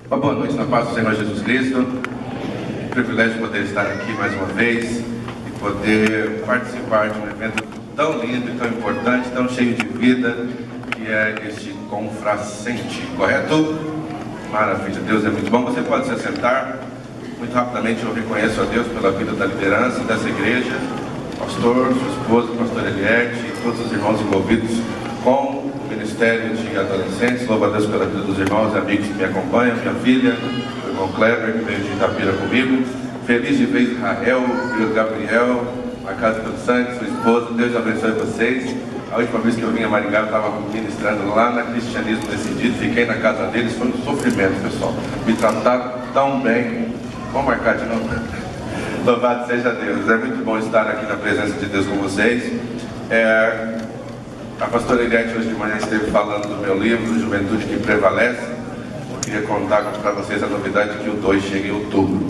Uma boa noite na paz do Senhor Jesus Cristo. Um privilégio poder estar aqui mais uma vez e poder participar de um evento tão lindo e tão importante, tão cheio de vida, que é este Confrascente, correto? Maravilha, Deus é muito bom. Você pode se assentar. Muito rapidamente eu reconheço a Deus pela vida da liderança dessa igreja, pastor, sua esposa, pastor Eliette e todos os irmãos envolvidos com o Ministério de Adolescentes. Louvo a Deus pela vida dos irmãos e amigos que me acompanham, minha filha, o irmão Kleber, que veio de Itapira comigo. Feliz de ver Israel, filho Gabriel, marcado pelo sangue, sua esposa. Deus abençoe vocês. A última vez que eu vim a Maringá, eu estava ministrando lá na Cristianismo Decidido, fiquei na casa deles, foi um sofrimento, pessoal. Me trataram tão bem. Vamos marcar de novo? Louvado seja Deus. É muito bom estar aqui na presença de Deus com vocês. A pastora Eliette hoje de manhã esteve falando do meu livro, Juventude que Prevalece. Eu queria contar para vocês a novidade que o 2 chega em outubro.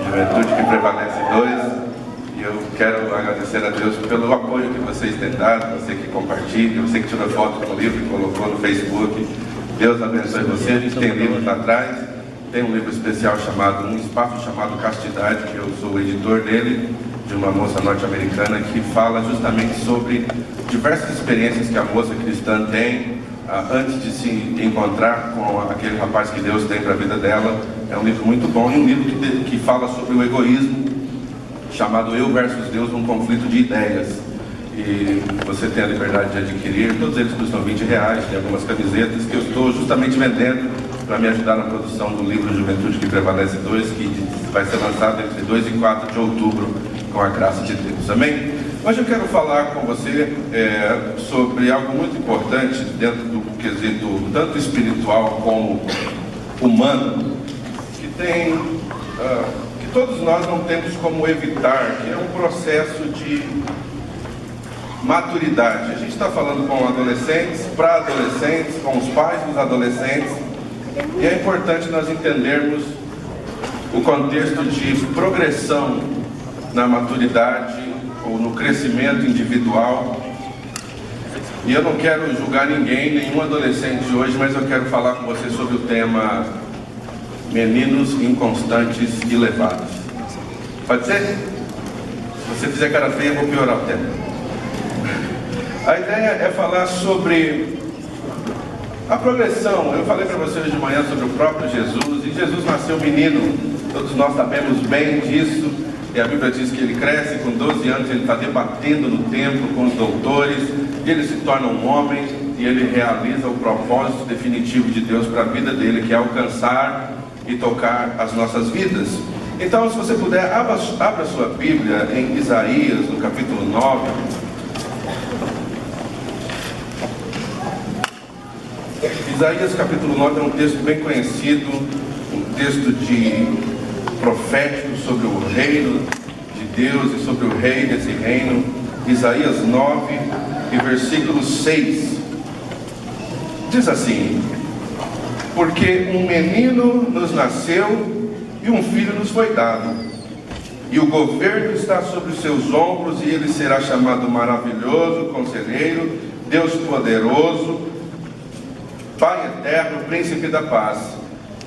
Juventude que Prevalece 2. E eu quero agradecer a Deus pelo apoio que vocês têm dado, você que compartilha, você que tirou foto com o livro e colocou no Facebook. Deus abençoe você. A gente tem livros atrás. Tem um livro especial chamado, um espaço chamado Castidade, que eu sou o editor dele, de uma moça norte-americana que fala justamente sobre diversas experiências que a moça cristã tem antes de se encontrar com aquele rapaz que Deus tem para a vida dela. É um livro muito bom e um livro que fala sobre o egoísmo, chamado Eu versus Deus, um conflito de ideias. E você tem a liberdade de adquirir, todos eles custam R$20, tem algumas camisetas que eu estou justamente vendendo para me ajudar na produção do livro Juventude que Prevalece 2, que vai ser lançado entre 2 e 4 de outubro, com a graça de Deus. Amém? Hoje eu quero falar com você sobre algo muito importante dentro do quesito tanto espiritual como humano, que todos nós não temos como evitar, que é um processo de maturidade. A gente está falando com adolescentes, para adolescentes, com os pais dos adolescentes, e é importante nós entendermos o contexto de progressão na maturidade ou no crescimento individual. E eu não quero julgar ninguém, nenhum adolescente hoje, mas eu quero falar com você sobre o tema meninos inconstantes e levados. Pode ser? Se você fizer cara feia, eu vou piorar o tema. A ideia é falar sobre a progressão. Eu falei para você hoje de manhã sobre o próprio Jesus, e Jesus nasceu menino, todos nós sabemos bem disso, e a Bíblia diz que ele cresce, com 12 anos ele está debatendo no templo com os doutores, e ele se torna um homem, e ele realiza o propósito definitivo de Deus para a vida dele, que é alcançar e tocar as nossas vidas. Então, se você puder, abra sua Bíblia em Isaías, no capítulo 9. Isaías capítulo 9 é um texto bem conhecido, um texto profético sobre o reino de Deus e sobre o rei desse reino. Isaías 9 e versículo 6 diz assim: porque um menino nos nasceu e um filho nos foi dado, e o governo está sobre os seus ombros, e ele será chamado Maravilhoso, Conselheiro, Deus Poderoso, Pai Eterno, Príncipe da Paz.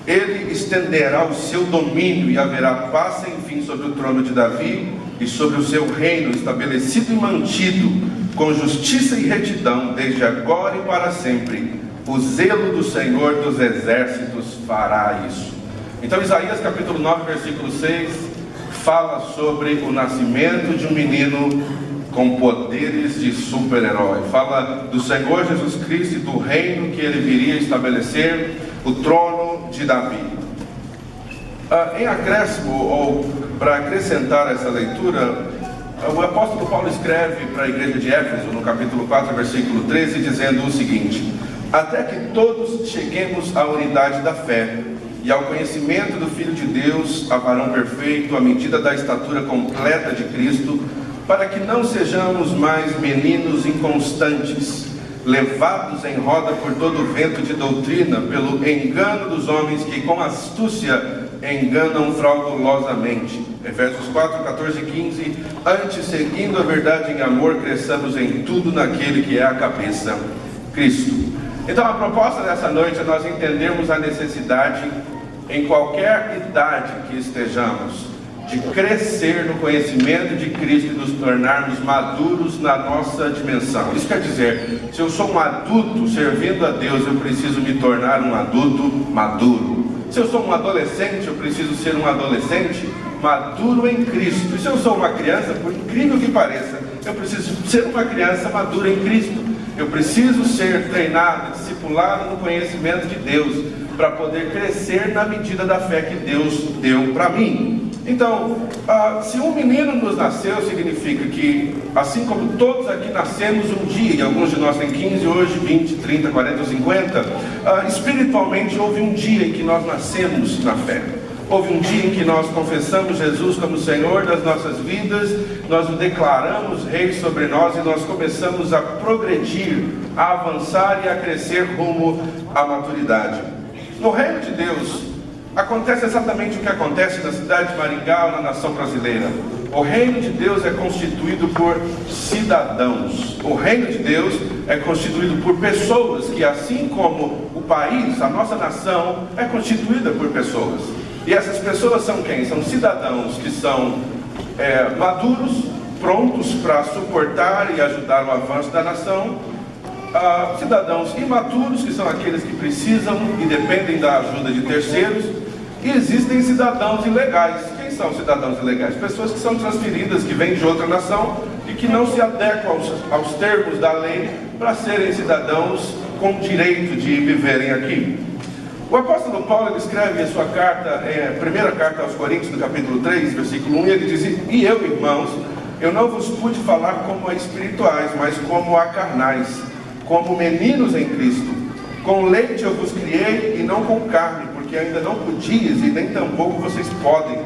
Ele estenderá o seu domínio e haverá paz sem fim sobre o trono de Davi e sobre o seu reino, estabelecido e mantido com justiça e retidão desde agora e para sempre. O zelo do Senhor dos exércitos fará isso. Então Isaías capítulo 9 versículo 6 fala sobre o nascimento de um menino com poderes de super-herói. Fala do Senhor Jesus Cristo e do reino que ele viria estabelecer, o trono de Davi. Em acréscimo, ou para acrescentar essa leitura, o apóstolo Paulo escreve para a igreja de Éfeso, no capítulo 4, versículo 13, dizendo o seguinte: até que todos cheguemos à unidade da fé e ao conhecimento do Filho de Deus, a varão perfeito, à medida da estatura completa de Cristo, para que não sejamos mais meninos inconstantes, levados em roda por todo o vento de doutrina, pelo engano dos homens que com astúcia enganam fraudulosamente. Efésios 4, 14 e 15. Antes, seguindo a verdade em amor, cresçamos em tudo naquele que é a cabeça, Cristo. Então a proposta dessa noite é nós entendermos a necessidade em qualquer idade que estejamos, de crescer no conhecimento de Cristo e nos tornarmos maduros na nossa dimensão. Isso quer dizer, se eu sou um adulto servindo a Deus, eu preciso me tornar um adulto maduro. Se eu sou um adolescente, eu preciso ser um adolescente maduro em Cristo. E se eu sou uma criança, por incrível que pareça, eu preciso ser uma criança madura em Cristo. Eu preciso ser treinado, discipulado no conhecimento de Deus, para poder crescer na medida da fé que Deus deu para mim. Então, se um menino nos nasceu, significa que, assim como todos aqui nascemos um dia, e alguns de nós têm 15 hoje, 20, 30, 40 ou 50, espiritualmente houve um dia em que nós nascemos na fé. Houve um dia em que nós confessamos Jesus como Senhor das nossas vidas, nós o declaramos Rei sobre nós e nós começamos a progredir, a avançar e a crescer rumo à maturidade. No reino de Deus, acontece exatamente o que acontece na cidade de Maringá ou na nação brasileira. O reino de Deus é constituído por cidadãos. O reino de Deus é constituído por pessoas que, assim como o país, a nossa nação, é constituída por pessoas. E essas pessoas são quem? São cidadãos que são maduros, prontos para suportar e ajudar o avanço da nação. Cidadãos imaturos, que são aqueles que precisam e dependem da ajuda de terceiros. E existem cidadãos ilegais. Quem são cidadãos ilegais? Pessoas que são transferidas, que vêm de outra nação e que não se adequam aos termos da lei para serem cidadãos com direito de viverem aqui. O apóstolo Paulo, ele escreve a sua carta, primeira carta aos Coríntios, no capítulo 3, versículo 1, e ele diz: "E eu, irmãos, eu não vos pude falar como a espirituais, mas como a carnais, como meninos em Cristo. Com leite eu vos criei e não com carne, porque ainda não podias e nem tampouco vocês podem.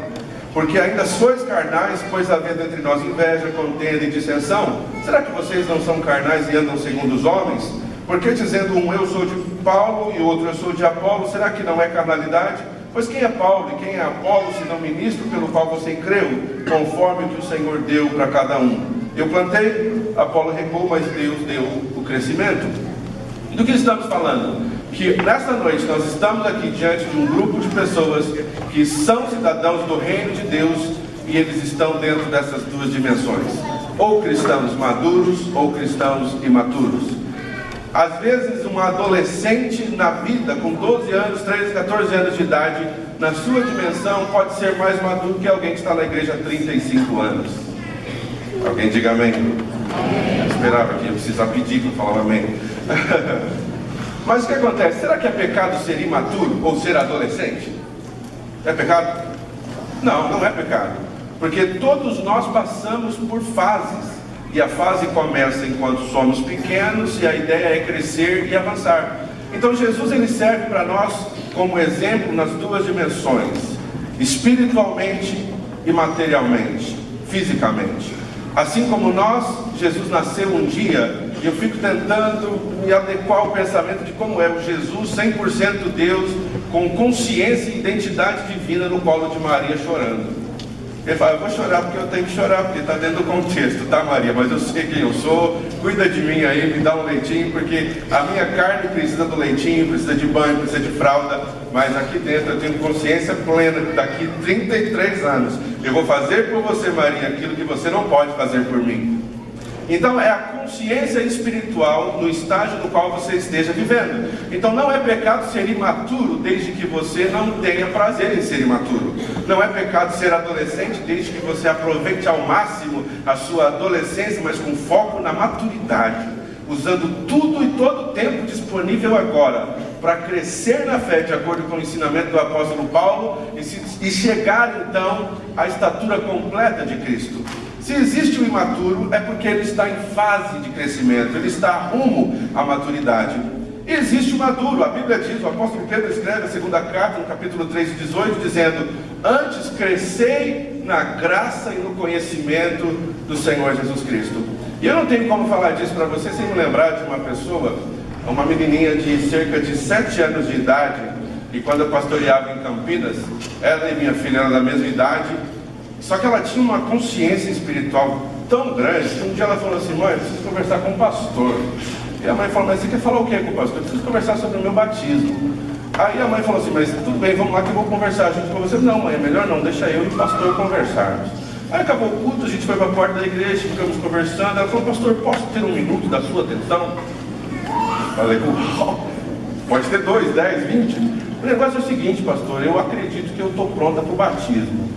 Porque ainda sois carnais, pois havendo entre nós inveja, contenda e dissensão. Será que vocês não são carnais e andam segundo os homens? Porque dizendo um eu sou de Paulo e outro eu sou de Apolo, será que não é carnalidade? Pois quem é Paulo e quem é Apolo, senão ministro pelo qual você creu, conforme o que o Senhor deu para cada um? Eu plantei, Apolo regou, mas Deus deu o crescimento." Do que estamos falando? Que nesta noite nós estamos aqui diante de um grupo de pessoas que são cidadãos do reino de Deus e eles estão dentro dessas duas dimensões. Ou cristãos maduros ou cristãos imaturos. Às vezes um adolescente na vida, com 12 anos, 13, 14 anos de idade, na sua dimensão, pode ser mais maduro que alguém que está na igreja há 35 anos. Alguém diga amém? Eu esperava que eu precisava pedir para falar amém. Mas o que acontece? Será que é pecado ser imaturo ou ser adolescente? É pecado? Não, não é pecado. Porque todos nós passamos por fases. E a fase começa enquanto somos pequenos e a ideia é crescer e avançar. Então Jesus, ele serve para nós como exemplo nas duas dimensões: espiritualmente e materialmente, fisicamente. Assim como nós, Jesus nasceu um dia, e eu fico tentando me adequar ao pensamento de como é o Jesus 100% Deus, com consciência e identidade divina no colo de Maria chorando. Ele fala: "Eu vou chorar porque eu tenho que chorar, porque está dentro do contexto, tá, Maria? Mas eu sei quem eu sou, cuida de mim aí, me dá um leitinho, porque a minha carne precisa do leitinho, precisa de banho, precisa de fralda, mas aqui dentro eu tenho consciência plena que daqui 33 anos eu vou fazer por você, Maria, aquilo que você não pode fazer por mim." Então é a consciência espiritual no estágio no qual você esteja vivendo. Então não é pecado ser imaturo desde que você não tenha prazer em ser imaturo. Não é pecado ser adolescente desde que você aproveite ao máximo a sua adolescência, mas com foco na maturidade, usando tudo e todo o tempo disponível agora para crescer na fé, de acordo com o ensinamento do apóstolo Paulo, e chegar então à estatura completa de Cristo. Se existe o imaturo, é porque ele está em fase de crescimento, ele está rumo à maturidade. E existe o maduro. A Bíblia diz, o apóstolo Pedro escreve a segunda carta, no capítulo 3, 18, dizendo: "Antes crescei na graça e no conhecimento do Senhor Jesus Cristo." E eu não tenho como falar disso para você sem me lembrar de uma pessoa, uma menininha de cerca de 7 anos de idade, e quando eu pastoreava em Campinas, ela e minha filha eram da mesma idade. Só que ela tinha uma consciência espiritual tão grande que um dia ela falou assim: "Mãe, eu preciso conversar com o pastor." E a mãe falou: "Mas você quer falar o que com o pastor?" "Eu preciso conversar sobre o meu batismo." Aí a mãe falou assim, mas tudo bem, vamos lá que eu vou conversar junto com você. Não, mãe, é melhor não, deixa eu e o pastor conversarmos. Aí acabou o culto, a gente foi para a porta da igreja, ficamos conversando. Ela falou, pastor, posso ter 1 minuto da sua atenção? Falei, pode ter 2, 10, 20. O negócio é o seguinte, pastor, eu acredito que eu estou pronta para o batismo.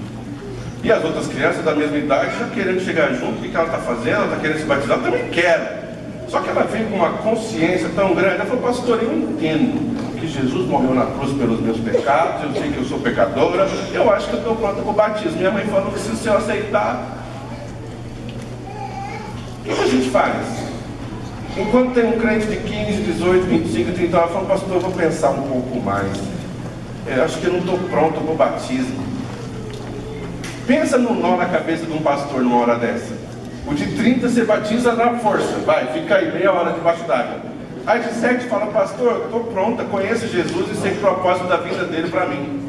E as outras crianças da mesma idade já querendo chegar junto, o que ela está fazendo? Ela está querendo se batizar? Eu também quero. Só que ela veio com uma consciência tão grande. Ela falou, pastor, eu entendo que Jesus morreu na cruz pelos meus pecados, eu sei que eu sou pecadora, eu acho que eu estou pronta para o batismo. Minha mãe falou que se eu aceitar, o que a gente faz? Enquanto tem um crente de 15, 18, 25, 30 anos, ela falou, pastor, eu vou pensar um pouco mais. Eu acho que eu não estou pronto para o batismo. Pensa no nó na cabeça de um pastor numa hora dessa. O de 30 você batiza na força, vai, fica aí meia hora debaixo d'água. Aí de 7 fala, pastor, eu estou pronta, conheço Jesus e sei o propósito da vida dele para mim.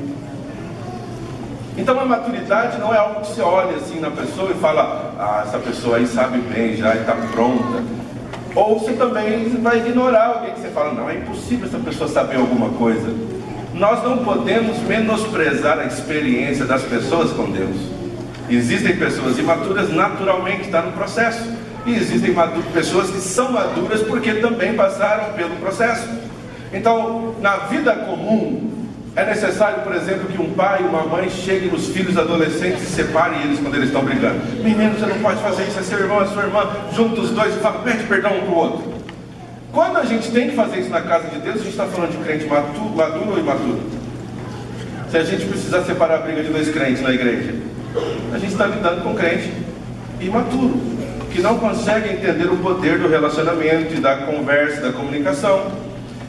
Então a maturidade não é algo que você olha assim na pessoa e fala, ah, essa pessoa aí sabe bem já e está pronta. Ou você também vai ignorar alguém que você fala, não, é impossível essa pessoa saber alguma coisa. Nós não podemos menosprezar a experiência das pessoas com Deus. Existem pessoas imaturas naturalmente, está no processo. E existem pessoas que são maduras porque também passaram pelo processo. Então, na vida comum, é necessário, por exemplo, que um pai e uma mãe cheguem nos filhos adolescentes e separem eles quando eles estão brigando. Menino, você não pode fazer isso, é seu irmão, é sua irmã. Junta os dois e fala, pede perdão um para o outro. Quando a gente tem que fazer isso na casa de Deus, a gente está falando de crente maduro ou imaturo? Se a gente precisar separar a briga de 2 crentes na igreja, a gente está lidando com crente imaturo, que não consegue entender o poder do relacionamento e da conversa, da comunicação.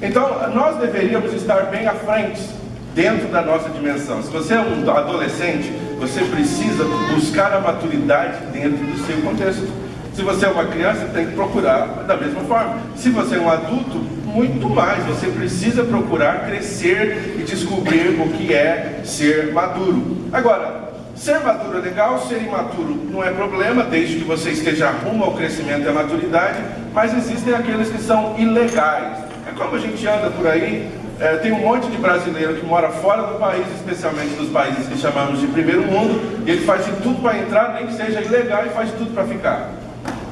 Então, nós deveríamos estar bem à frente, dentro da nossa dimensão. Se você é um adolescente, você precisa buscar a maturidade dentro do seu contexto. Se você é uma criança, tem que procurar da mesma forma. Se você é um adulto, muito mais. Você precisa procurar crescer e descobrir o que é ser maduro. Agora, ser maduro é legal, ser imaturo não é problema, desde que você esteja rumo ao crescimento e à maturidade, mas existem aqueles que são ilegais. É como a gente anda por aí, tem um monte de brasileiro que mora fora do país, especialmente dos países que chamamos de primeiro mundo, e ele faz de tudo para entrar, nem que seja ilegal, e faz de tudo para ficar.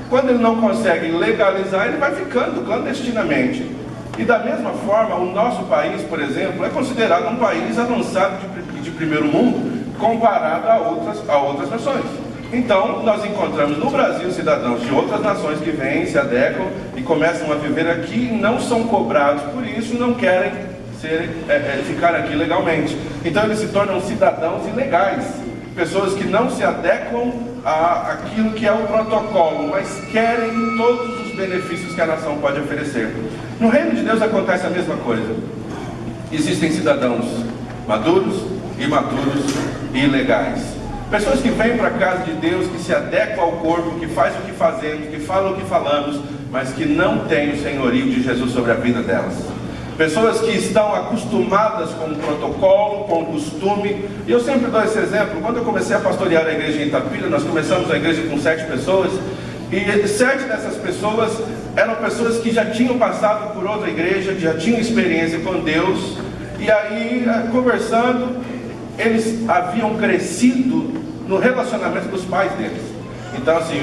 Quando ele não consegue legalizar, ele vai ficando clandestinamente. E da mesma forma, o nosso país, por exemplo, é considerado um país avançado de primeiro mundo, comparado a outras nações. Então, nós encontramos no Brasil cidadãos de outras nações que vêm, se adequam e começam a viver aqui, e não são cobrados por isso, não querem ficar aqui legalmente. Então, eles se tornam cidadãos ilegais, pessoas que não se adequam àquilo que é o protocolo, mas querem todos os benefícios que a nação pode oferecer. No reino de Deus acontece a mesma coisa. Existem cidadãos maduros, imaturos e ilegais. Pessoas que vêm para a casa de Deus, que se adequam ao corpo, que fazem o que fazemos, que falam o que falamos, mas que não têm o senhorio de Jesus sobre a vida delas. Pessoas que estão acostumadas com o protocolo, com o costume. E eu sempre dou esse exemplo. Quando eu comecei a pastorear a igreja em Itapira, nós começamos a igreja com 7 pessoas. E 7 dessas pessoas eram pessoas que já tinham passado por outra igreja, já tinham experiência com Deus. E aí, conversando, eles haviam crescido no relacionamento dos pais deles. Então assim,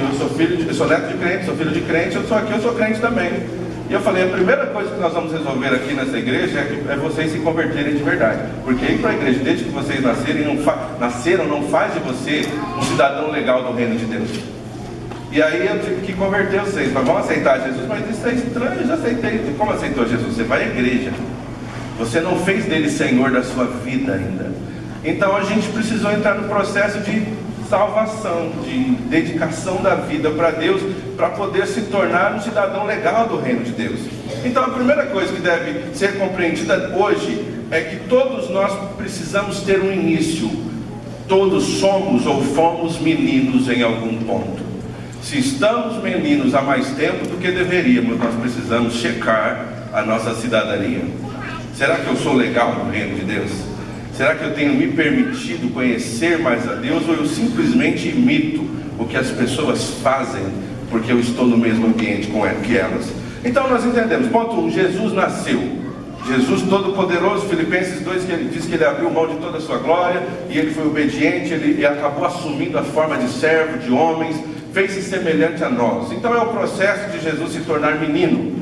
eu sou neto de crente, sou filho de crente, eu sou crente também. E eu falei, a primeira coisa que nós vamos resolver aqui nessa igreja é vocês se converterem de verdade. Porque ir para a igreja, desde que vocês nasceram, não faz de você um cidadão legal do reino de Deus. E aí eu tive que converter vocês. Mas vão aceitar Jesus? Mas isso é estranho, eu já aceitei. Como aceitou Jesus? Você vai à igreja. Você não fez dele Senhor da sua vida ainda. Então a gente precisou entrar no processo de salvação, de dedicação da vida para Deus, para poder se tornar um cidadão legal do reino de Deus. Então a primeira coisa que deve ser compreendida hoje é que todos nós precisamos ter um início. Todos somos ou fomos meninos em algum ponto. Se estamos meninos há mais tempo do que deveríamos, nós precisamos checar a nossa cidadania. Será que eu sou legal no reino de Deus? Será que eu tenho me permitido conhecer mais a Deus, ou eu simplesmente imito o que as pessoas fazem porque eu estou no mesmo ambiente que elas? Então nós entendemos, ponto 1, Jesus nasceu. Jesus Todo-Poderoso, Filipenses 2, que ele diz que ele abriu mão de toda a sua glória, e ele foi obediente, ele acabou assumindo a forma de servo, de homens, fez-se semelhante a nós. Então é o processo de Jesus se tornar menino.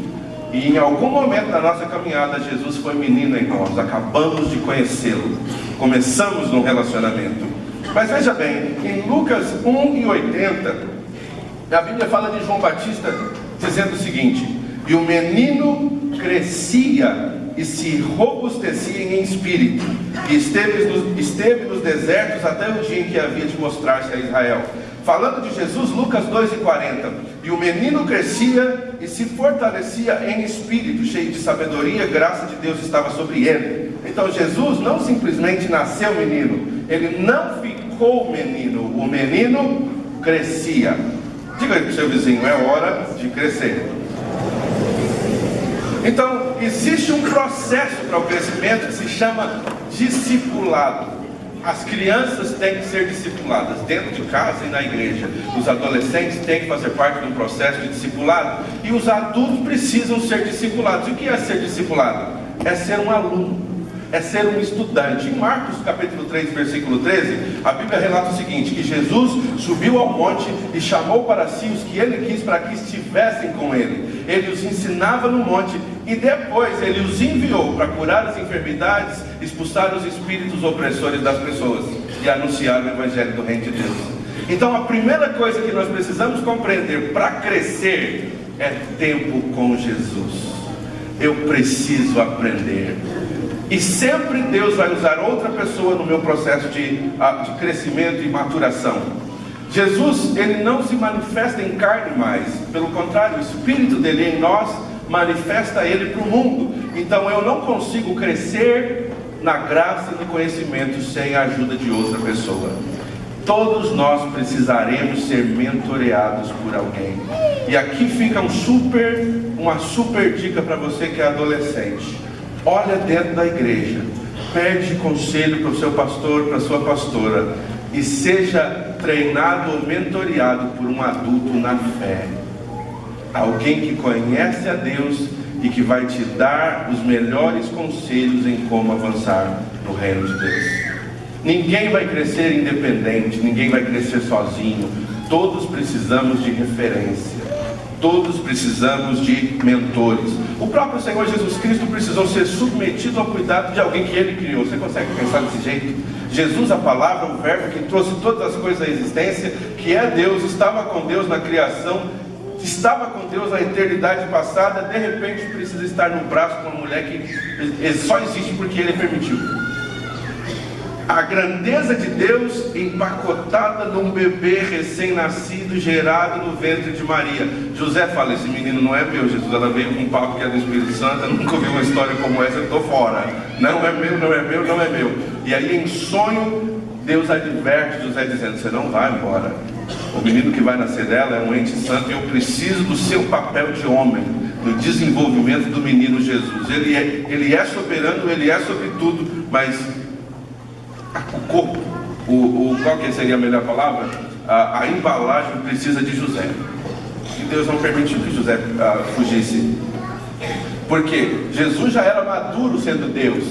E em algum momento da nossa caminhada, Jesus foi menino em nós, acabamos de conhecê-lo, começamos num relacionamento. Mas veja bem, em Lucas 1:80, a Bíblia fala de João Batista dizendo o seguinte: e o menino crescia e se robustecia em espírito, e esteve nos desertos até o dia em que havia de mostrar-se a Israel. Falando de Jesus, Lucas 2:40, e o menino crescia e se fortalecia em espírito, cheio de sabedoria, graça de Deus estava sobre ele. Então Jesus não simplesmente nasceu menino, ele não ficou menino, o menino crescia. Diga aí para o seu vizinho, é hora de crescer. Então existe um processo para o crescimento que se chama discipulado. As crianças têm que ser discipuladas dentro de casa e na igreja. Os adolescentes têm que fazer parte do processo de discipulado. E os adultos precisam ser discipulados. E o que é ser discipulado? É ser um aluno, é ser um estudante. Em Marcos capítulo 3, versículo 13, a Bíblia relata o seguinte: que Jesus subiu ao monte e chamou para si os que ele quis para que estivessem com ele. Ele os ensinava no monte e depois ele os enviou para curar as enfermidades, expulsar os espíritos opressores das pessoas e anunciar o evangelho do reino de Deus. Então a primeira coisa que nós precisamos compreender para crescer é tempo com Jesus. Eu preciso aprender. E sempre Deus vai usar outra pessoa no meu processo de crescimento e maturação. Jesus, ele não se manifesta em carne mais. Pelo contrário, o Espírito dele em nós manifesta ele para o mundo. Então eu não consigo crescer na graça e no conhecimento sem a ajuda de outra pessoa. Todos nós precisaremos ser mentoreados por alguém. E aqui fica uma super dica para você que é adolescente. Olha dentro da igreja, pede conselho para o seu pastor, para a sua pastora, e seja treinado ou mentoreado por um adulto na fé. Alguém que conhece a Deus e que vai te dar os melhores conselhos em como avançar no reino de Deus. Ninguém vai crescer independente, ninguém vai crescer sozinho. Todos precisamos de referência. Todos precisamos de mentores. O próprio Senhor Jesus Cristo precisou ser submetido ao cuidado de alguém que ele criou. Você consegue pensar desse jeito? Jesus, a palavra, o verbo que trouxe todas as coisas à existência, que é Deus, estava com Deus na criação, estava com Deus na eternidade passada, de repente precisa estar no braço de uma mulher que só existe porque ele permitiu. A grandeza de Deus empacotada num bebê recém-nascido, gerado no ventre de Maria. José fala: esse menino não é meu, Jesus. Ela veio com um papo que é do Espírito Santo, eu nunca ouvi uma história como essa, eu estou fora. Não é meu, não é meu, não é meu. E aí em sonho, Deus adverte José dizendo: você não vai embora. O menino que vai nascer dela é um ente santo e eu preciso do seu papel de homem no desenvolvimento do menino Jesus. Ele é soberano, ele é sobre tudo, mas o corpo, qual que seria a melhor palavra? A embalagem precisa de José. E Deus não permitiu que José fugisse. Porque Jesus já era maduro sendo Deus,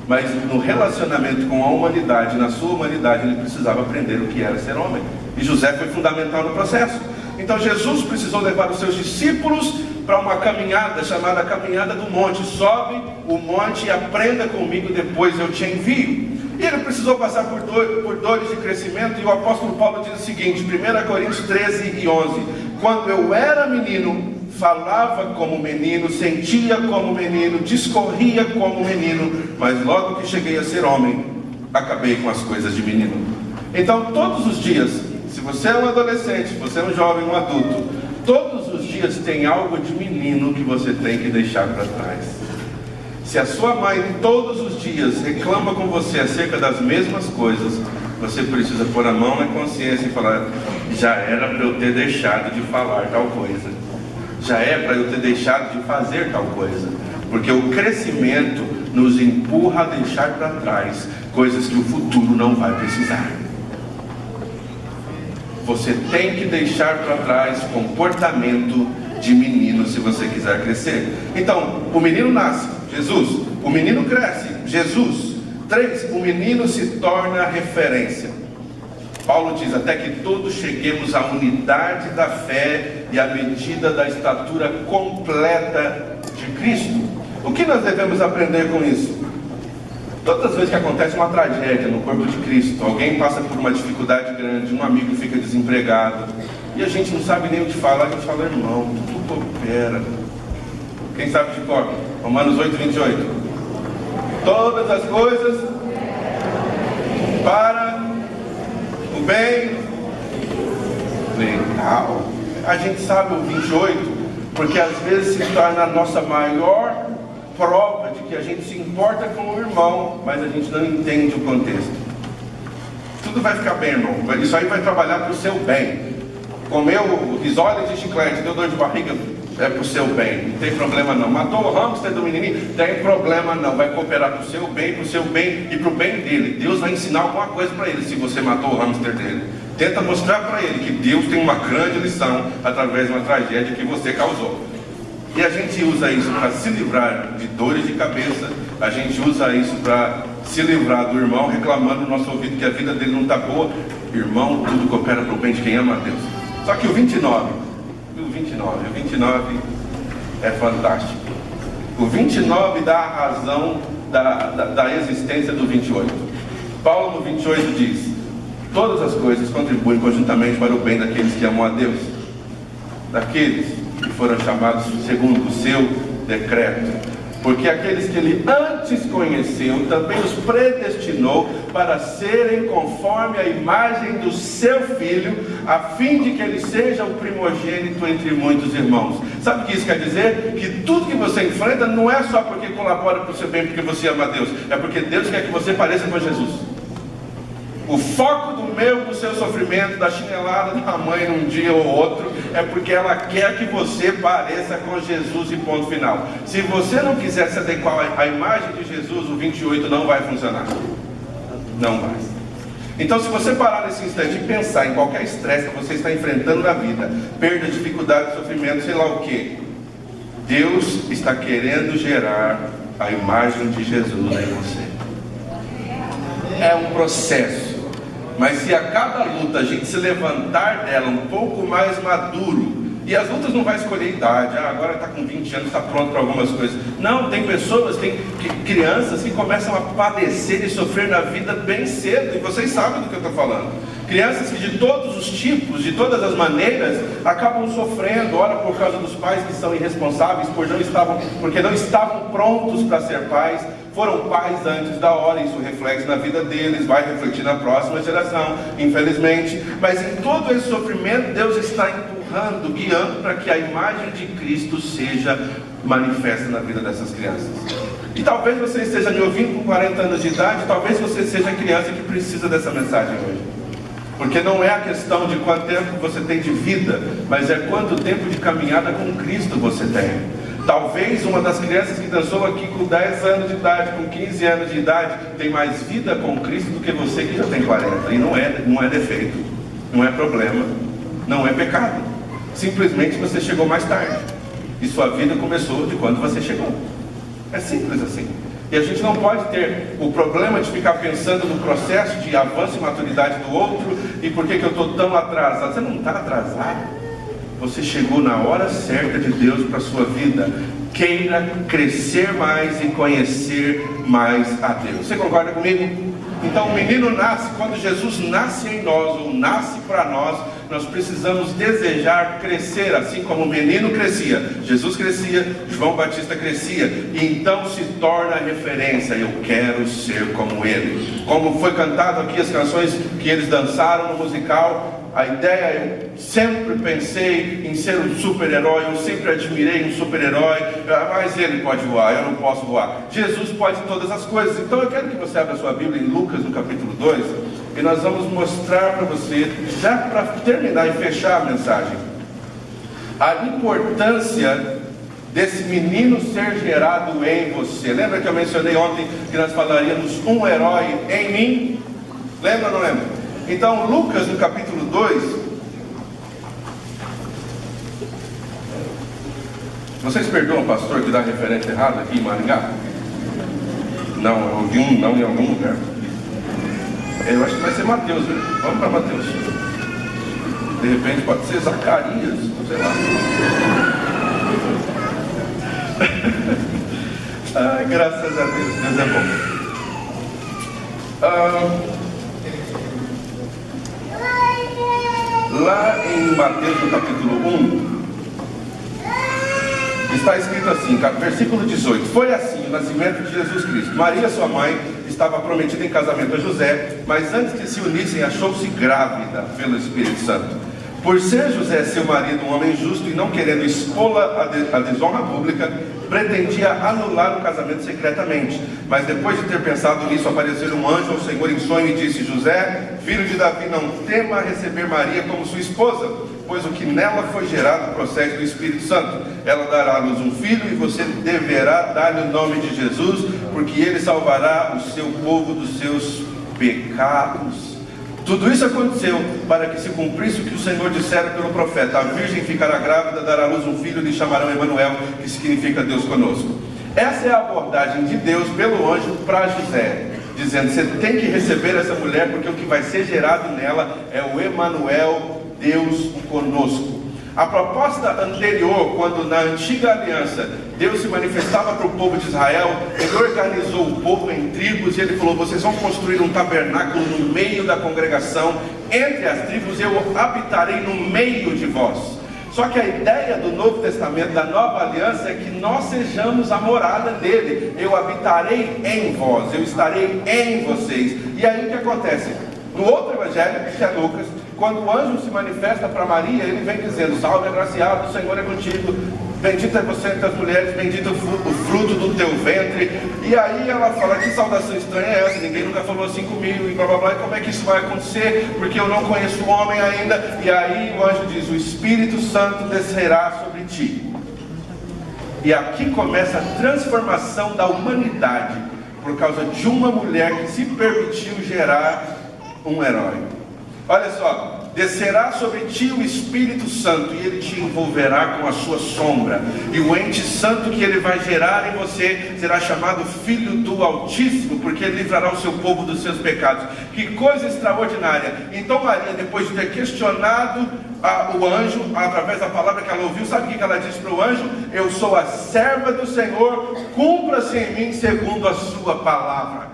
mas no relacionamento com a humanidade, na sua humanidade, ele precisava aprender o que era ser homem. E José foi fundamental no processo. Então Jesus precisou levar os seus discípulos para uma caminhada chamada Caminhada do Monte. Sobe o monte e aprenda comigo, depois eu te envio. E ele precisou passar por dores de crescimento. E o apóstolo Paulo diz o seguinte, 1 Coríntios 13:11: quando eu era menino, falava como menino, sentia como menino, discorria como menino, mas logo que cheguei a ser homem, acabei com as coisas de menino. Então todos os dias, se você é um adolescente, se você é um jovem, um adulto, todos os dias tem algo de menino que você tem que deixar para trás. Se a sua mãe todos os dias reclama com você acerca das mesmas coisas, você precisa pôr a mão na consciência e falar: já era para eu ter deixado de falar tal coisa, já é para eu ter deixado de fazer tal coisa. Porque o crescimento nos empurra a deixar para trás coisas que o futuro não vai precisar. Você tem que deixar para trás comportamento de menino se você quiser crescer. Então, o menino nasce. Jesus. O menino cresce, Jesus. 3, o menino se torna referência. Paulo diz, até que todos cheguemos à unidade da fé e à medida da estatura completa de Cristo. O que nós devemos aprender com isso? Todas as vezes que acontece uma tragédia no corpo de Cristo, alguém passa por uma dificuldade grande, um amigo fica desempregado, e a gente não sabe nem o que falar, a gente fala, irmão, tudo coopera. Quem sabe de cor? Romanos 8, 28. Todas as coisas para o bem. Legal. A gente sabe o 28, porque às vezes se torna a nossa maior prova de que a gente se importa com o irmão, mas a gente não entende o contexto. Tudo vai ficar bem, irmão. Isso aí vai trabalhar para o seu bem. Comeu risoles de chiclete, deu dor de barriga, é para o seu bem, não tem problema não. Matou o hamster do menininho, tem problema não. Vai cooperar para o seu bem e para o bem dele. Deus vai ensinar alguma coisa para ele se você matou o hamster dele. Tenta mostrar para ele que Deus tem uma grande lição através de uma tragédia que você causou. E a gente usa isso para se livrar de dores de cabeça. A gente usa isso para se livrar do irmão reclamando no nosso ouvido que a vida dele não está boa. Irmão, tudo coopera para o bem de quem ama a Deus. Só que o 29 é fantástico. O 29 dá a razão da existência do 28. Paulo no 28 diz, todas as coisas contribuem conjuntamente para o bem daqueles que amam a Deus, daqueles que foram chamados segundo o seu decreto. Porque aqueles que ele antes conheceu, também os predestinou para serem conforme a imagem do seu Filho, a fim de que ele seja o primogênito entre muitos irmãos. Sabe o que isso quer dizer? Que tudo que você enfrenta não é só porque colabora para o seu bem, porque você ama a Deus. É porque Deus quer que você pareça com Jesus. O foco do seu sofrimento, da chinelada da mãe num dia ou outro, é porque ela quer que você pareça com Jesus e ponto final. Se você não quiser se adequar à imagem de Jesus, o 28 não vai funcionar. Não vai. Então, se você parar nesse instante e pensar em qualquer estresse que você está enfrentando na vida, perda, dificuldade, sofrimento, sei lá o que, Deus está querendo gerar a imagem de Jesus em você. É um processo. Mas se a cada luta a gente se levantar dela um pouco mais maduro, e as lutas não vai escolher idade, agora está com 20 anos, está pronto para algumas coisas. Não, tem pessoas, crianças que começam a padecer e sofrer na vida bem cedo, e vocês sabem do que eu estou falando. Crianças que de todos os tipos, de todas as maneiras, acabam sofrendo, ora por causa dos pais que são irresponsáveis, porque não estavam prontos para ser pais, foram pais antes da hora, isso reflete na vida deles, vai refletir na próxima geração, infelizmente. Mas em todo esse sofrimento, Deus está empurrando, guiando para que a imagem de Cristo seja manifesta na vida dessas crianças. E talvez você esteja me ouvindo com 40 anos de idade, talvez você seja a criança que precisa dessa mensagem hoje. Porque não é a questão de quanto tempo você tem de vida, mas é quanto tempo de caminhada com Cristo você tem. Talvez uma das crianças que dançou aqui com 10 anos de idade, com 15 anos de idade, tem mais vida com Cristo do que você que já tem 40. E não é defeito, não é problema, não é pecado. Simplesmente você chegou mais tarde. E sua vida começou de quando você chegou. É simples assim. E a gente não pode ter o problema de ficar pensando no processo de avanço e maturidade do outro. E por que eu estou tão atrasado? Você não está atrasado. Você chegou na hora certa de Deus para a sua vida. Queira crescer mais e conhecer mais a Deus. Você concorda comigo? Então o menino nasce, quando Jesus nasce em nós, ou nasce para nós precisamos desejar crescer, assim como o menino crescia, Jesus crescia, João Batista crescia, e então se torna referência. Eu quero ser como ele. Como foi cantado aqui as canções que eles dançaram no musical, a ideia, eu sempre pensei em ser um super-herói, eu sempre admirei um super-herói, mas ele pode voar, eu não posso voar. Jesus pode todas as coisas. Então eu quero que você abra a sua Bíblia em Lucas, no capítulo 2, e nós vamos mostrar para você, já para terminar e fechar a mensagem, a importância desse menino ser gerado em você. Lembra que eu mencionei ontem que nós falaríamos um herói em mim? Lembra ou não lembra? Então, Lucas, no capítulo 2, Vocês perdoam o pastor que dá referência errada aqui em Maringá? Não, eu ouvi um não em algum lugar. Eu acho que vai ser Mateus, viu? Vamos para Mateus. De repente pode ser Zacarias, sei lá. Ai, graças a Deus, Deus é bom. Lá em Mateus, no capítulo 1, está escrito assim, versículo 18: foi assim o nascimento de Jesus Cristo. Maria, sua mãe, estava prometida em casamento a José, mas antes que se unissem, achou-se grávida pelo Espírito Santo. Por ser José, seu marido, um homem justo e não querendo expô-la à desonra pública, pretendia anular o casamento secretamente. Mas depois de ter pensado nisso, apareceu um anjo ao Senhor em sonho e disse: José, filho de Davi, não tema receber Maria como sua esposa, pois o que nela foi gerado procede do Espírito Santo. Ela dará à luz um filho e você deverá dar-lhe o nome de Jesus, porque ele salvará o seu povo dos seus pecados. Tudo isso aconteceu para que se cumprisse o que o Senhor dissera pelo profeta: a virgem ficará grávida, dará à luz um filho e lhe chamarão Emanuel, que significa Deus conosco. Essa é a abordagem de Deus pelo anjo para José, dizendo: você tem que receber essa mulher, porque o que vai ser gerado nela é o Emanuel, Deus conosco. A proposta anterior, quando na antiga aliança Deus se manifestava para o povo de Israel, ele organizou o povo em tribos e ele falou: vocês vão construir um tabernáculo no meio da congregação, entre as tribos eu habitarei no meio de vós. Só que a ideia do Novo Testamento, da nova aliança, é que nós sejamos a morada dele. Eu habitarei em vós, eu estarei em vocês. E aí o que acontece? No outro evangelho, que é Lucas, quando o anjo se manifesta para Maria, ele vem dizendo: salve agraciado, o Senhor é contigo, bendita é você entre as mulheres, bendito o fruto do teu ventre. E aí ela fala: que saudação estranha é essa? Ninguém nunca falou assim comigo, e blá blá blá. E como é que isso vai acontecer? Porque eu não conheço o homem ainda. E aí o anjo diz: o Espírito Santo descerá sobre ti. E aqui começa a transformação da humanidade, por causa de uma mulher que se permitiu gerar um herói. Olha só: descerá sobre ti o Espírito Santo e ele te envolverá com a sua sombra, e o ente santo que ele vai gerar em você será chamado Filho do Altíssimo, porque ele livrará o seu povo dos seus pecados. Que coisa extraordinária! Então Maria, depois de ter questionado o anjo, através da palavra que ela ouviu, sabe o que ela disse para o anjo? Eu sou a serva do Senhor, cumpra-se em mim segundo a sua palavra.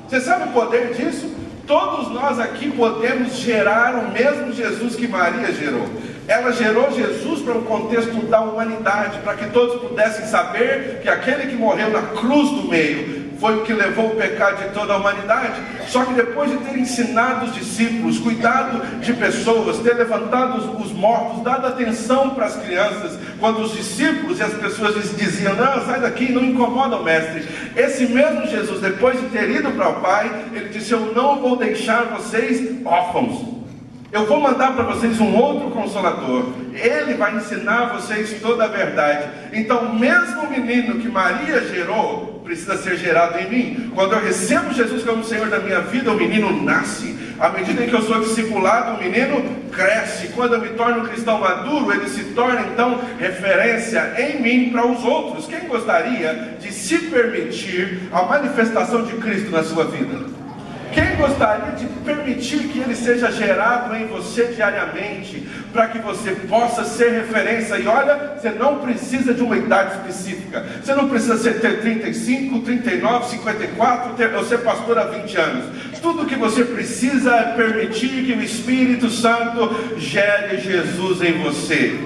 Você sabe o poder disso? Todos nós aqui podemos gerar o mesmo Jesus que Maria gerou. Ela gerou Jesus para um contexto da humanidade, para que todos pudessem saber que aquele que morreu na cruz do meio foi o que levou o pecado de toda a humanidade. Só que depois de ter ensinado os discípulos, cuidado de pessoas, ter levantado os mortos, dado atenção para as crianças, quando os discípulos e as pessoas lhes diziam: não, sai daqui, não incomoda o mestre. Esse mesmo Jesus, depois de ter ido para o Pai, ele disse: eu não vou deixar vocês órfãos. Eu vou mandar para vocês um outro Consolador. Ele vai ensinar vocês toda a verdade. Então, o mesmo menino que Maria gerou precisa ser gerado em mim. Quando eu recebo Jesus como Senhor da minha vida, o menino nasce. À medida que eu sou discipulado, o menino cresce. Quando eu me torno um cristão maduro, ele se torna então referência em mim para os outros. Quem gostaria de se permitir a manifestação de Cristo na sua vida? Quem gostaria de permitir que ele seja gerado em você diariamente, para que você possa ser referência? E olha, você não precisa de uma idade específica. Você não precisa ter 35, 39, 54, ou ser pastor há 20 anos. Tudo que você precisa é permitir que o Espírito Santo gere Jesus em você.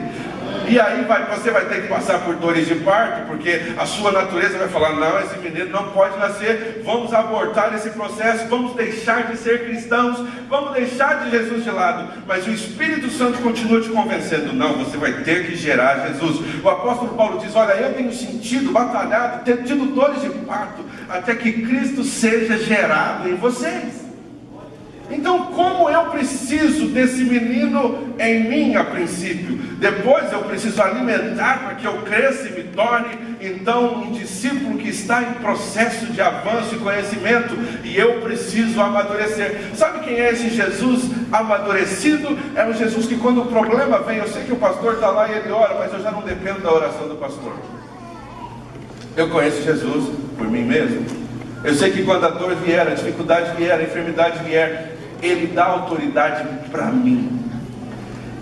E aí você vai ter que passar por dores de parto, porque a sua natureza vai falar: não, esse menino não pode nascer, vamos abortar esse processo, vamos deixar de ser cristãos, vamos deixar de Jesus de lado. Mas o Espírito Santo continua te convencendo: não, você vai ter que gerar Jesus. O apóstolo Paulo diz: olha, eu tenho sentido, batalhado, tenho tido dores de parto, até que Cristo seja gerado em vocês. Então, como eu preciso desse menino em mim a princípio, depois eu preciso alimentar para que eu cresça e me torne, então, um discípulo que está em processo de avanço e conhecimento, e eu preciso amadurecer. Sabe quem é esse Jesus amadurecido? É um Jesus que quando o problema vem, eu sei que o pastor está lá e ele ora, mas eu já não dependo da oração do pastor. Eu conheço Jesus por mim mesmo. Eu sei que quando a dor vier, a dificuldade vier, a enfermidade vier, Ele dá autoridade para mim.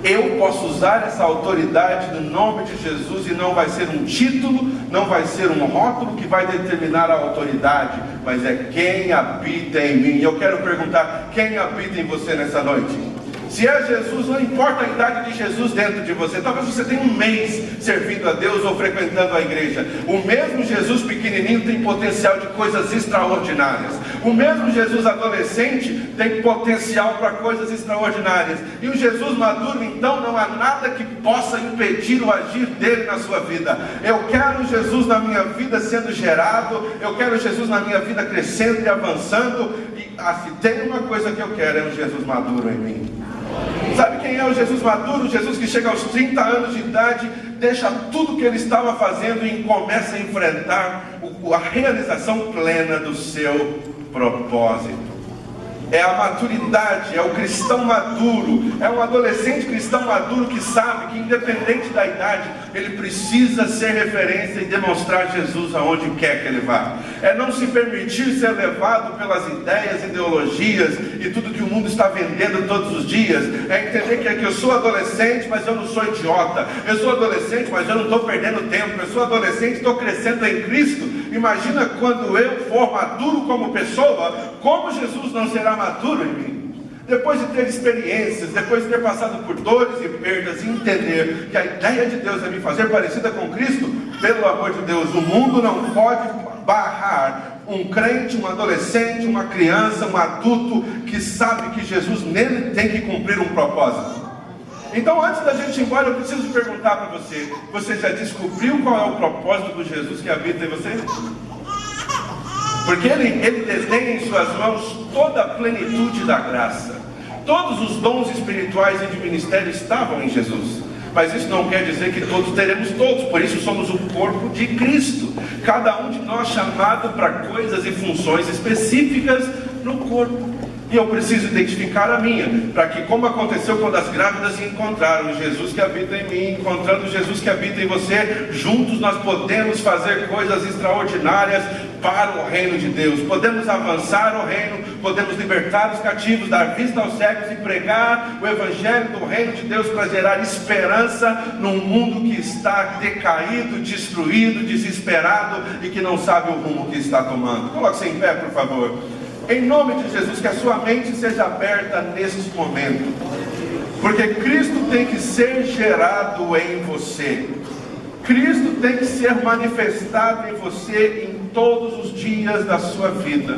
Eu posso usar essa autoridade no nome de Jesus, e não vai ser um título, não vai ser um rótulo que vai determinar a autoridade, mas é quem habita em mim. E eu quero perguntar, quem habita em você nessa noite? Se é Jesus, não importa a idade de Jesus dentro de você. Talvez você tenha um mês servindo a Deus ou frequentando a igreja. O mesmo Jesus pequenininho tem potencial de coisas extraordinárias. O mesmo Jesus adolescente tem potencial para coisas extraordinárias. E o Jesus maduro, então, não há nada que possa impedir o agir dele na sua vida. Eu quero Jesus na minha vida sendo gerado. Eu quero Jesus na minha vida crescendo e avançando. E se tem uma coisa que eu quero, é um Jesus maduro em mim. Sabe quem é o Jesus maduro? O Jesus que chega aos 30 anos de idade, deixa tudo que ele estava fazendo e começa a enfrentar a realização plena do seu propósito. É a maturidade, é o cristão maduro, é um adolescente cristão maduro que sabe que independente da idade, ele precisa ser referência e demonstrar Jesus aonde quer que ele vá. É não se permitir ser levado pelas ideias, ideologias e tudo que o mundo está vendendo todos os dias. É entender que eu sou adolescente, mas eu não sou idiota. Eu sou adolescente, mas eu não estou perdendo tempo. Eu sou adolescente, estou crescendo em Cristo. Imagina quando eu for maduro como pessoa, como Jesus não será maduro em mim? Depois de ter experiências, depois de ter passado por dores e perdas, e entender que a ideia de Deus é me fazer parecida com Cristo, pelo amor de Deus, o mundo não pode barrar um crente, um adolescente, uma criança, um adulto que sabe que Jesus nele tem que cumprir um propósito. Então, antes da gente ir embora, eu preciso perguntar para você: você já descobriu qual é o propósito do Jesus que habita em você? Porque ele detém em suas mãos toda a plenitude da graça. Todos os dons espirituais e de ministério estavam em Jesus. Mas isso não quer dizer que todos teremos todos. Por isso somos o corpo de Cristo. Cada um de nós chamado para coisas e funções específicas no corpo. E eu preciso identificar a minha, para que, como aconteceu quando as grávidas encontraram Jesus que habita em mim, encontrando Jesus que habita em você, juntos nós podemos fazer coisas extraordinárias para o reino de Deus. Podemos avançar o reino, podemos libertar os cativos, dar vista aos cegos e pregar o evangelho do reino de Deus para gerar esperança num mundo que está decaído, destruído, desesperado e que não sabe o rumo que está tomando. Coloque-se em pé, por favor. Em nome de Jesus, que a sua mente seja aberta neste momento, porque Cristo tem que ser gerado em você. Cristo tem que ser manifestado em você em todos os dias da sua vida.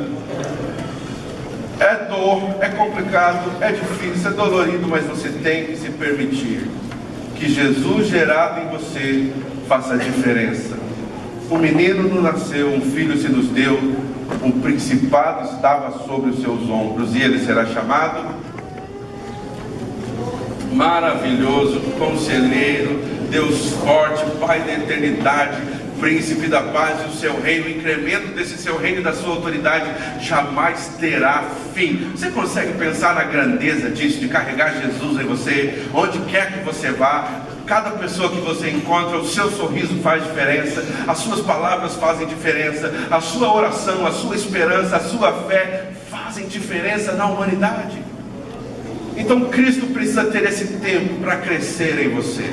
É dor, é complicado, é difícil, é dolorido, mas você tem que se permitir que Jesus gerado em você faça a diferença. Um menino nos nasceu, um filho se nos deu, um principado estava sobre os seus ombros, e ele será chamado Maravilhoso, Conselheiro, Deus Forte, Pai da Eternidade, Príncipe da Paz. E o seu reino, o incremento desse seu reino e da sua autoridade jamais terá fim. Você consegue pensar na grandeza disso, de carregar Jesus em você, onde quer que você vá? Cada pessoa que você encontra, o seu sorriso faz diferença, as suas palavras fazem diferença, a sua oração, a sua esperança, a sua fé fazem diferença na humanidade. Então Cristo precisa ter esse tempo para crescer em você,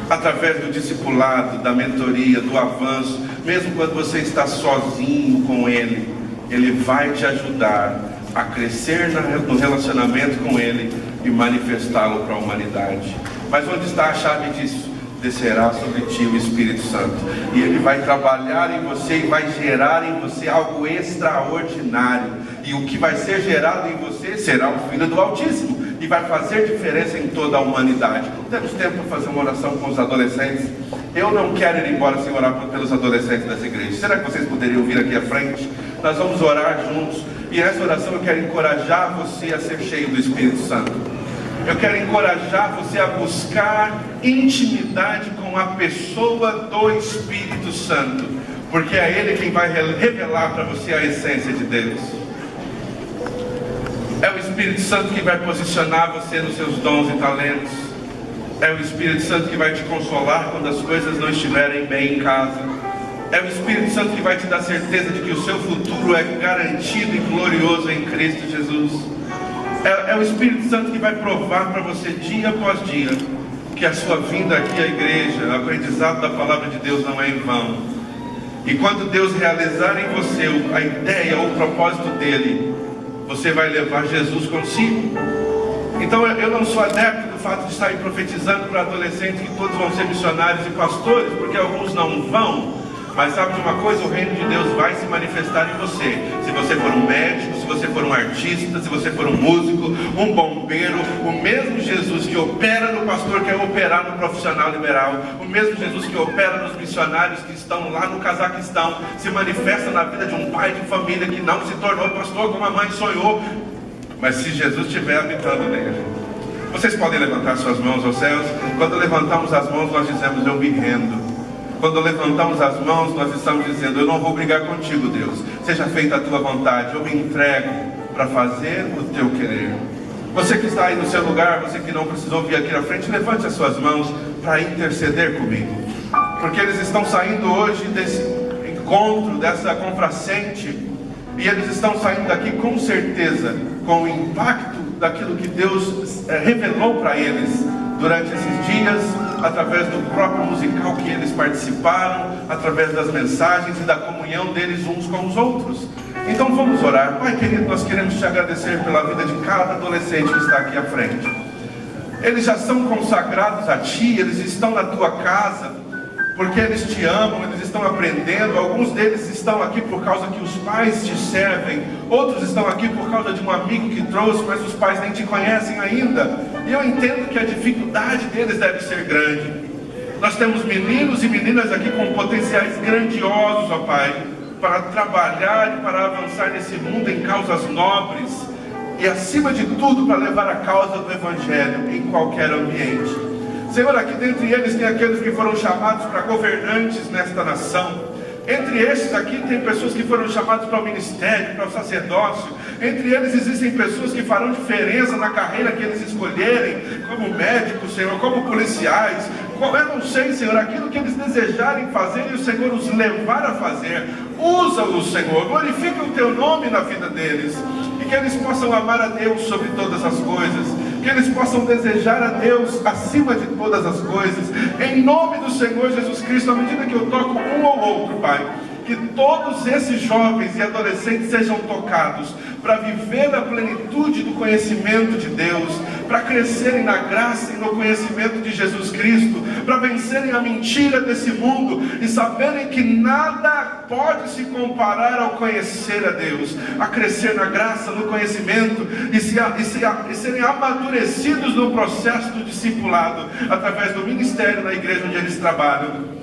através do discipulado, da mentoria, do avanço. Mesmo quando você está sozinho com Ele, Ele vai te ajudar a crescer no relacionamento com Ele e manifestá-lo para a humanidade. Mas onde está a chave disso? Descerá sobre ti o Espírito Santo, e Ele vai trabalhar em você e vai gerar em você algo extraordinário. E o que vai ser gerado em você será o Filho do Altíssimo, e vai fazer diferença em toda a humanidade. Temos tempo para fazer uma oração com os adolescentes. Eu não quero ir embora sem orar pelos adolescentes dessa igreja. Será que vocês poderiam vir aqui à frente? Nós vamos orar juntos. E nessa oração eu quero encorajar você a ser cheio do Espírito Santo. Eu quero encorajar você a buscar intimidade com a pessoa do Espírito Santo, porque é Ele quem vai revelar para você a essência de Deus. É o Espírito Santo que vai posicionar você nos seus dons e talentos. É o Espírito Santo que vai te consolar quando as coisas não estiverem bem em casa. É o Espírito Santo que vai te dar certeza de que o seu futuro é garantido e glorioso em Cristo Jesus. É o Espírito Santo que vai provar para você dia após dia que a sua vinda aqui à igreja, o aprendizado da palavra de Deus não é em vão. E quando Deus realizar em você a ideia ou o propósito dele, você vai levar Jesus consigo. Então eu não sou adepto do fato de sair profetizando para adolescentes que todos vão ser missionários e pastores, porque alguns não vão. Mas sabe de uma coisa? O reino de Deus vai se manifestar em você. Se você for um médico, se você for um artista, se você for um músico, um bombeiro, o mesmo Jesus que opera no pastor quer operar no profissional liberal. O mesmo Jesus que opera nos missionários que estão lá no Cazaquistão se manifesta na vida de um pai de família que não se tornou pastor como a mãe sonhou. Mas se Jesus estiver habitando nele. Vocês podem levantar suas mãos aos céus. Quando levantamos as mãos nós dizemos: eu me rendo. Quando levantamos as mãos, nós estamos dizendo: eu não vou brigar contigo, Deus. Seja feita a tua vontade. Eu me entrego para fazer o teu querer. Você que está aí no seu lugar, você que não precisou vir aqui à frente, levante as suas mãos para interceder comigo. Porque eles estão saindo hoje desse encontro, dessa confrascente, e eles estão saindo daqui com certeza, com o impacto daquilo que Deus revelou para eles durante esses dias, através do próprio musical que eles participaram, através das mensagens e da comunhão deles uns com os outros. Então vamos orar. Pai querido, nós queremos te agradecer pela vida de cada adolescente que está aqui à frente. Eles já são consagrados a Ti, eles estão na Tua casa, porque eles Te amam, eles estão aprendendo. Alguns deles estão aqui por causa que os pais Te servem, outros estão aqui por causa de um amigo que trouxe, mas os pais nem Te conhecem ainda. E eu entendo que a dificuldade deles deve ser grande. Nós temos meninos e meninas aqui com potenciais grandiosos, ó Pai, para trabalhar e para avançar nesse mundo em causas nobres, e acima de tudo para levar a causa do Evangelho em qualquer ambiente. Senhor, aqui dentre eles tem aqueles que foram chamados para governantes nesta nação. Entre esses aqui tem pessoas que foram chamadas para o ministério, para o sacerdócio. Entre eles existem pessoas que farão diferença na carreira que eles escolherem, como médicos, Senhor, como policiais. Eu não sei, Senhor, aquilo que eles desejarem fazer e o Senhor os levar a fazer. Usa-os, Senhor, glorifica o Teu nome na vida deles. E que eles possam amar a Deus sobre todas as coisas. Que eles possam desejar a Deus acima de todas as coisas. Em nome do Senhor Jesus Cristo, à medida que eu toco um ou outro, Pai, que todos esses jovens e adolescentes sejam tocados para viver na plenitude do conhecimento de Deus, para crescerem na graça e no conhecimento de Jesus Cristo, para vencerem a mentira desse mundo e saberem que nada pode se comparar ao conhecer a Deus, a crescer na graça, no conhecimento e serem amadurecidos no processo do discipulado através do ministério na igreja onde eles trabalham.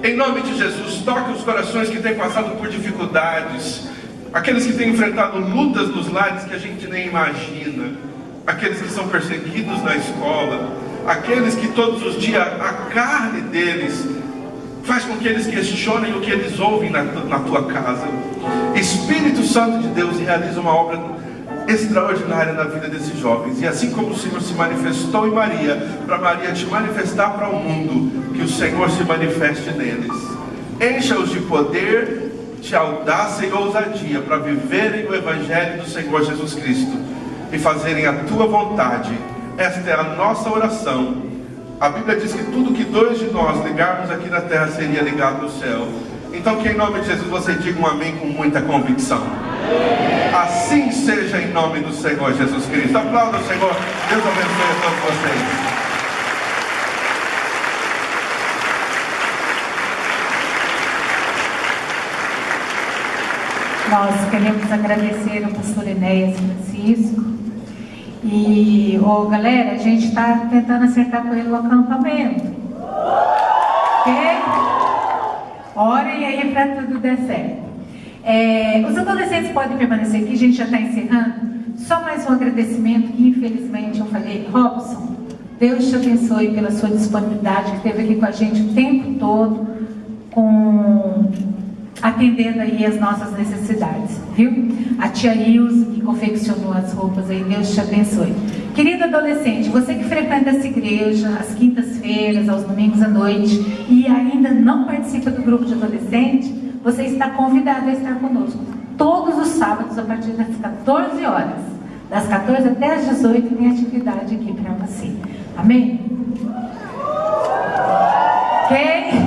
Em nome de Jesus, toque os corações que têm passado por dificuldades, aqueles que têm enfrentado lutas nos lares que a gente nem imagina, aqueles que são perseguidos na escola, aqueles que todos os dias a carne deles faz com que eles questionem o que eles ouvem na tua casa. Espírito Santo de Deus realiza uma obra extraordinária na vida desses jovens, e assim como o Senhor se manifestou em Maria, para Maria te manifestar para o mundo, que o Senhor se manifeste neles. Encha-os de poder, de audácia e ousadia para viverem o Evangelho do Senhor Jesus Cristo e fazerem a tua vontade. Esta é a nossa oração. A Bíblia diz que tudo que dois de nós ligarmos aqui na terra seria ligado no céu. Então que em nome de Jesus você diga um amém com muita convicção. Assim seja em nome do Senhor Jesus Cristo. Aplauda o Senhor. Deus abençoe a todos vocês. Nós queremos agradecer ao pastor Enéas Francisco. E, galera, a gente está tentando acertar com ele o acampamento. Ok? Orem aí para tudo dar certo. Os adolescentes podem permanecer aqui, a gente já está encerrando. Só mais um agradecimento que infelizmente eu falei. Robson, Deus te abençoe pela sua disponibilidade, que esteve aqui com a gente o tempo todo, atendendo aí as nossas necessidades, viu? A tia Ilse, que confeccionou as roupas aí, Deus te abençoe. Querido adolescente, você que frequenta essa igreja às quintas-feiras, aos domingos à noite, e ainda não participa do grupo de adolescente, você está convidado a estar conosco todos os sábados a partir das 14 horas. Das 14 até as 18 tem atividade aqui para você. Amém? Ok?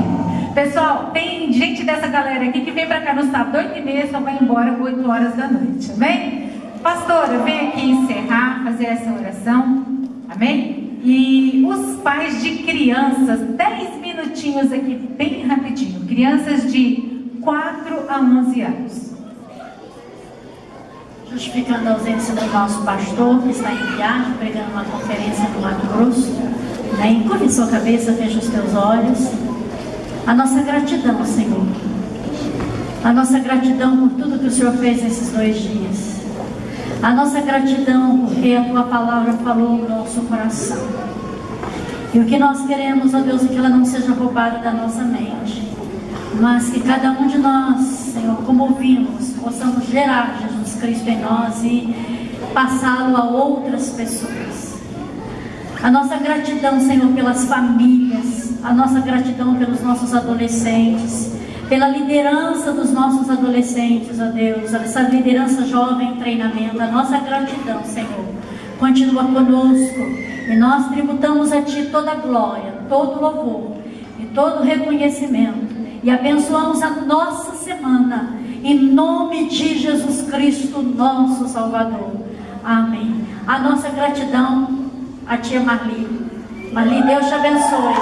Pessoal, tem gente dessa galera aqui que vem para cá no sábado 8h30 e só vai embora 8 horas da noite. Amém? Pastora, vem aqui encerrar, fazer essa oração. Amém? E os pais de crianças, 10 minutinhos aqui, bem rapidinho. Crianças de 4 a 11 anos. Justificando a ausência do nosso pastor, que está em viagem, pregando uma conferência no Mato Grosso. Encurve sua cabeça, feche os teus olhos. A nossa gratidão, Senhor. A nossa gratidão por tudo que o Senhor fez nesses 2 dias. A nossa gratidão porque a Tua palavra falou no nosso coração. E o que nós queremos, ó Deus, é que ela não seja roubada da nossa mente, mas que cada um de nós, Senhor, como ouvimos, possamos gerar Jesus Cristo em nós e passá-lo a outras pessoas. A nossa gratidão, Senhor, pelas famílias, a nossa gratidão pelos nossos adolescentes, pela liderança dos nossos adolescentes, ó Deus, essa liderança jovem em treinamento, a nossa gratidão, Senhor, continua conosco e nós tributamos a Ti toda a glória, todo o louvor e todo o reconhecimento e abençoamos a nossa semana em nome de Jesus Cristo, nosso Salvador. Amém. A nossa gratidão a tia Marli. Marli, Deus te abençoe.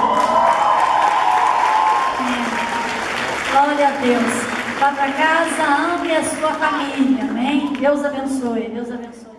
Glória a Deus. Vá para casa, ame a sua família. Amém. Deus abençoe. Deus abençoe.